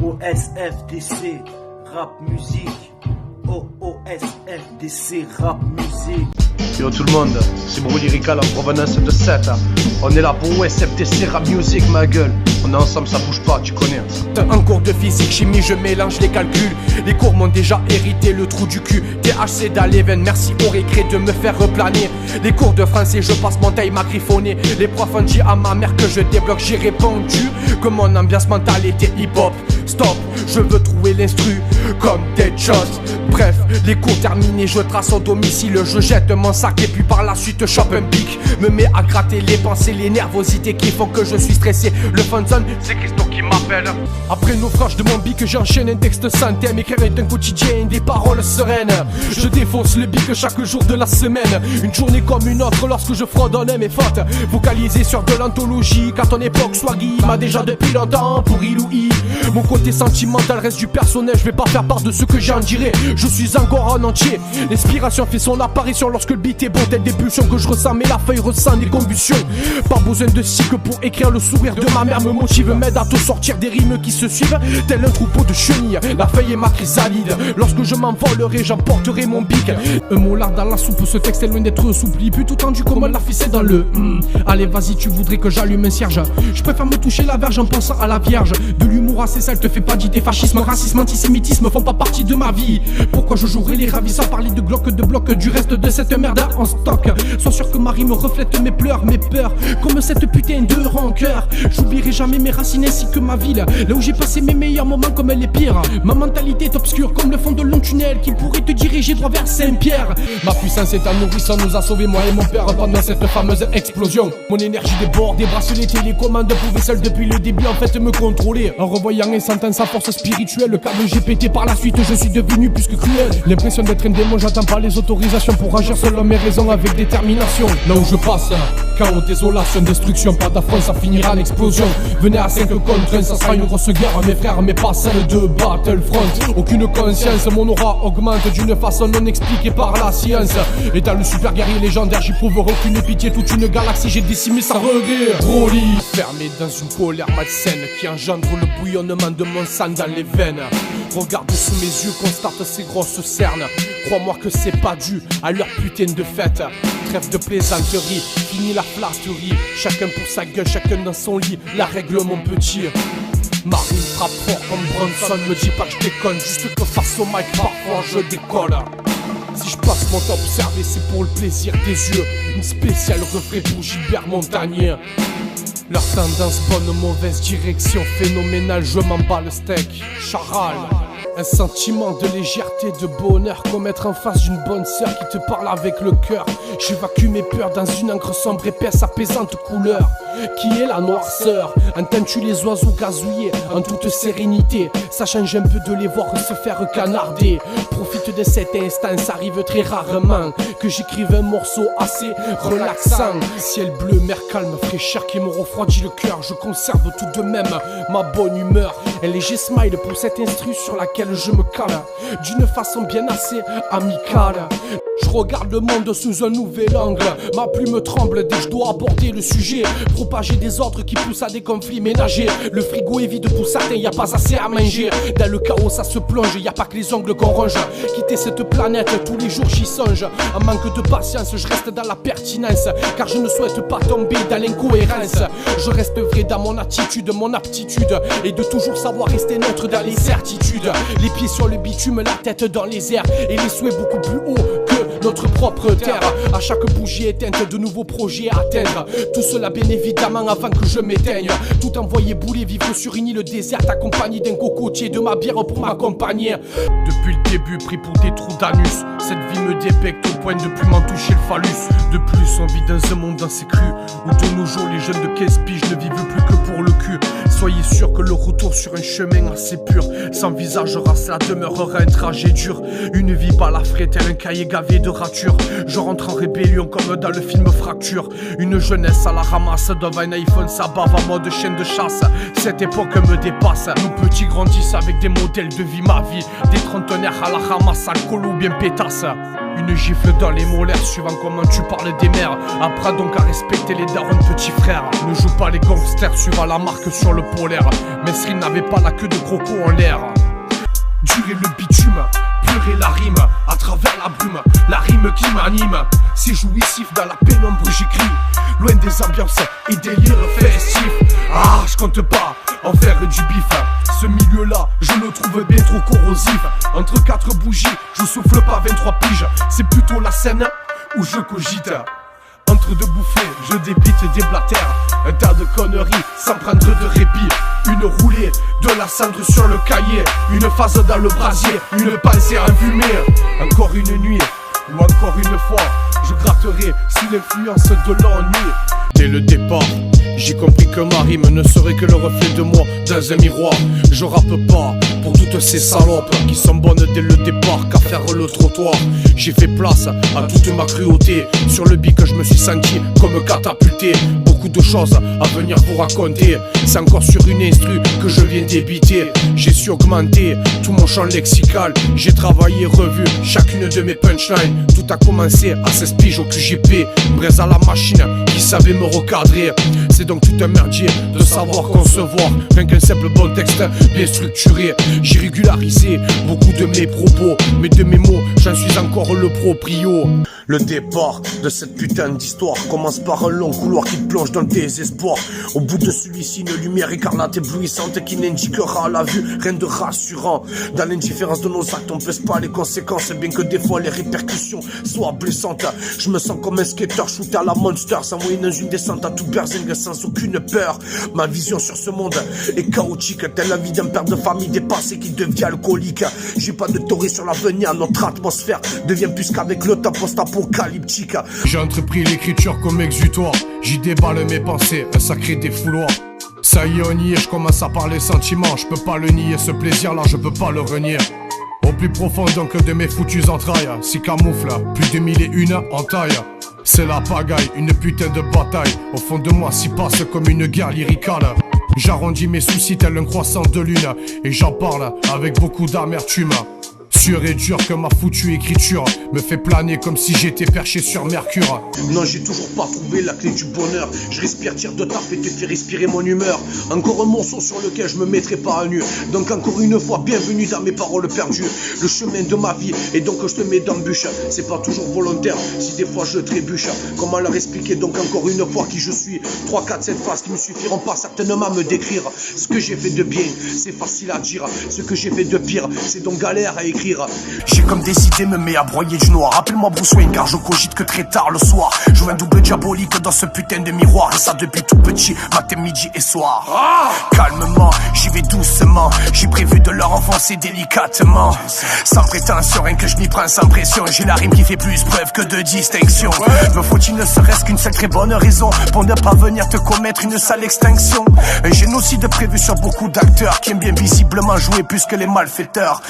OSFDC, rap musique. OSFDC, rap musique. Yo tout le monde, c'est Bro Lyrical en provenance de 7. On est là pour OSFDC, rap music ma gueule. On est ensemble, ça bouge pas, tu connais. En cours de physique, chimie, je mélange les calculs. Les cours m'ont déjà hérité le trou du cul. THC dans les veines, merci au récré de me faire replaner. Les cours de français, je passe mon time à griffonner. Les profs ont dit à ma mère que je débloque, j'ai répondu que mon ambiance mentale était hip-hop. Stop, je veux trouver l'instru comme des choses. Bref, les cours terminés, je trace au domicile. Je jette mon sac et puis par la suite chope un pic. Me mets à gratter les pensées, les nervosités qui font que je suis stressé. Le fanzone, c'est Christo qui m'appelle. Après naufrage de mon bic, j'enchaîne un texte sans thème. Écrire est un quotidien, des paroles sereines. Je défonce le bic chaque jour de la semaine. Une journée comme une autre lorsque je fredonne mes fautes. Focalisé sur de l'anthologie, car ton époque Swaggy m'a déjà depuis longtemps pour Iloui. Mon côté sentimental reste du personnel, je vais pas faire part de ce que j'en dirai. Je suis encore en entier. L'inspiration fait son apparition lorsque le beat est bon, telle des pulsions que je ressens, mais la feuille ressent des convulsions. Pas besoin de cycle pour écrire, le sourire de ma mère me motive, m'aide à te sortir des rimes qui se suivent, tel un troupeau de chenilles. La feuille est ma chrysalide. Lorsque je m'envolerai, j'emporterai mon bic. Un molar dans la soupe, ce texte est loin d'être soupli, plutôt tendu comme la ficelle dans le Allez vas-y, tu voudrais que j'allume un cierge. Je préfère me toucher la verge en pensant à la vierge. De l'humour assez sale te fait pas d'idée. Fascisme, racisme, antisémitisme font pas partie de ma vie. Pourquoi je jouerai les ravissants, parler de Glock, de bloc, du reste de cette merde en stock. Sois sûr que ma rime reflète mes pleurs, mes peurs, comme cette putain de rancœur. J'oublierai jamais mes racines ainsi que ma ville, là où j'ai passé mes meilleurs moments comme les pires. Ma mentalité est obscure comme le fond de long tunnel qui pourrait te diriger droit vers Saint-Pierre. Ma puissance est un nourrisson, nous a sauvé moi et mon père pendant cette fameuse explosion. Mon énergie déborde, des bracelets télécommandes pouvaient seul depuis le début en fait me contrôler. En revoyant et sentant sa force spirituelle, le câble j'ai pété par la suite, je suis devenu plus que cruel. L'impression d'être un démon, j'attends pas les autorisations pour agir selon mes raisons avec détermination. Là où je passe, chaos, désolation, destruction, pas d'affront, ça finira en explosion. Venez à 5 contre 1, ça sera une grosse guerre, mes frères, mais pas celle de Battlefront. Aucune conscience, mon aura augmente d'une façon non expliquée par la science. Et dans le super guerrier légendaire, j'y prouverai aucune pitié, toute une galaxie j'ai décimé sans regret. Broly, fermé dans une colère malsaine qui engendre le bouillonnement de mon sang dans les veines. Regarde sous mes yeux, constate ces grosses cernes. Crois-moi que c'est pas dû à leur putain de fête. Trêve de plaisanterie, fini la flatterie. Chacun pour sa gueule, chacun dans son lit. La règle mon petit. Marine frappe fort comme Bronson. Me dis pas que je déconne, juste que face au mic parfois je décolle. Si je passe mon temps observer, c'est pour le plaisir des yeux. Une spéciale reflet pour Gilbert Montagnier. Leur tendance bonne, mauvaise direction phénoménale, je m'emballe steak, charal. Un sentiment de légèreté, de bonheur, comme être en face d'une bonne sœur qui te parle avec le cœur. J'évacue mes peurs dans une encre sombre, épaisse, apaisante couleur. Qui est la noirceur? Entends-tu les oiseaux gazouiller en toute sérénité? Ça change un peu de les voir se faire canarder. Profite de cet instant, ça arrive très rarement que j'écrive un morceau assez relaxant. Ciel bleu, mer calme, fraîcheur qui me refroidit le cœur. Je conserve tout de même ma bonne humeur. Un léger smile pour cette instru sur laquelle je me cale d'une façon bien assez amicale. Je regarde le monde sous un nouvel angle. Ma plume tremble dès que je dois aborder le sujet. Propager des ordres qui poussent à des conflits ménagers. Le frigo est vide pour certains, y a pas assez à manger. Dans le chaos ça se plonge, y a pas que les ongles qu'on ronge. Quitter cette planète, tous les jours j'y songe. En manque de patience, je reste dans la pertinence, car je ne souhaite pas tomber dans l'incohérence. Je reste vrai dans mon attitude, mon aptitude est de toujours savoir rester neutre dans les certitudes. Les pieds sur le bitume, la tête dans les airs, et les souhaits beaucoup plus haut que notre propre terre. À chaque bougie éteinte, de nouveaux projets à atteindre. Tout cela bien évidemment avant que je m'éteigne. Tout envoyé bouler, vivre sur une île déserte, accompagné d'un cocotier, de ma bière pour m'accompagner. Depuis le début, pris pour des trous d'anus, cette vie me débecte au point de plus m'en toucher le phallus. De plus, on vit dans un monde assez cru, où de nos jours les jeunes de 15 piges ne vivent plus que pour le cul. Soyez sûr que le retour sur un chemin assez pur s'envisagera, cela demeurera un trajet dur. Une vie balafrée tel un cahier gavé de ratures. Je rentre en rébellion comme dans le film Fracture. Une jeunesse à la ramasse, devant un iPhone ça bave en mode chaîne de chasse. Cette époque me dépasse, nos petits grandissent avec des modèles de vie, ma vie. Des trentenaires à la ramasse, alcool ou bien pétasse. Une gifle dans les molaires, suivant comment tu parles des mères. Apprends donc à respecter les darons petits frères. Ne joue pas les gangsters, suivant la marque sur le polaire. Mesrine n'avait pas la queue de croco en l'air. Durer le bitume, pleurer la rime à travers la brume, la rime qui m'anime. C'est jouissif dans la pénombre j'écris, loin des ambiances et délires festifs. Ah, je compte pas en faire du bif. Ce milieu-là, je le trouve bien trop corrosif. Entre quatre bougies, je souffle pas 23 piges. C'est plutôt la scène où je cogite. Entre deux bouffées, je débite des blatères. Un tas de conneries sans prendre de répit. Une roulée, de la cendre sur le cahier. Une phase dans le brasier, une pensée enfumée. Encore une nuit, ou encore une fois, je gratterai sous l'influence de l'ennui. Dès le départ, j'ai compris que ma rime ne serait que le reflet de moi dans un miroir. Je rappe pas pour toutes ces salopes qui sont bonnes dès le départ qu'à faire le trottoir. J'ai fait place à toute ma cruauté. Sur le bic je me suis senti comme catapulté. Beaucoup de choses à venir vous raconter. C'est encore sur une instru que je viens débiter. J'ai su augmenter tout mon champ lexical. J'ai travaillé, revu chacune de mes punchlines. Tout a commencé à 16 piges au QGP. Braise à la machine qui savait me recadrer. C'est donc tout un merdier de savoir concevoir. Rien qu'un simple bon texte bien structuré. J'ai régularisé beaucoup de mes propos, mais de mes mots, j'en suis encore le proprio. Le départ de cette putain d'histoire commence par un long couloir qui plonge dans le désespoir. Au bout de celui-ci, une lumière écarlate éblouissante qui n'indiquera à la vue rien de rassurant. Dans l'indifférence de nos actes, on pèse pas les conséquences, bien que des fois les répercussions soient blessantes. Je me sens comme un skater shooté à la Monster, sans moyen dans une descente à tout berzingue sans aucune peur. Ma vision sur ce monde est chaotique, telle la vie d'un père de famille dépassé qui devient alcoolique. J'ai pas de théorie sur l'avenir, notre atmosphère devient plus qu'avec le temps post-apocalyptique. J'ai entrepris l'écriture comme exutoire, j'y déballe mes pensées, un sacré défouloir. Ça y est, on y est, je commence à parler sentiments, je peux pas le nier, ce plaisir-là, je peux pas le renier. Au plus profond donc de mes foutues entrailles, s'y camoufle plus de 1001 en taille. C'est la pagaille, une putain de bataille. Au fond de moi s'y passe comme une guerre lyricale. J'arrondis mes soucis tel un croissant de lune, et j'en parle avec beaucoup d'amertume. Sûr et dur que ma foutue écriture me fait planer comme si j'étais perché sur Mercure. Non, j'ai toujours pas trouvé la clé du bonheur. Je respire, tire de taf et te fais respirer mon humeur. Encore un morceau sur lequel je me mettrai pas à nu. Donc encore une fois, bienvenue dans mes paroles perdues. Le chemin de ma vie, et donc je te mets dans le bûche. C'est pas toujours volontaire, si des fois je trébuche. Comment leur expliquer donc encore une fois qui je suis? 3, 4, 7 phrases qui me suffiront pas certainement à me décrire. Ce que j'ai fait de bien, c'est facile à dire. Ce que j'ai fait de pire, c'est donc galère à écrire. J'ai comme des idées me met à broyer du noir. Appelle-moi Bruce Wayne car je cogite que très tard le soir. Joue un double diabolique dans ce putain de miroir. Et ça depuis tout petit, matin, midi et soir. Calmement, j'y vais doucement. J'ai prévu de leur enfoncer délicatement. Sans prétention, rien que je m'y prends sans pression. J'ai la rime qui fait plus preuve que de distinction. Me faut-il ne serait-ce qu'une seule très bonne raison pour ne pas venir te commettre une sale extinction. Un génocide prévu sur beaucoup d'acteurs qui aiment bien visiblement jouer plus que les malfaiteurs.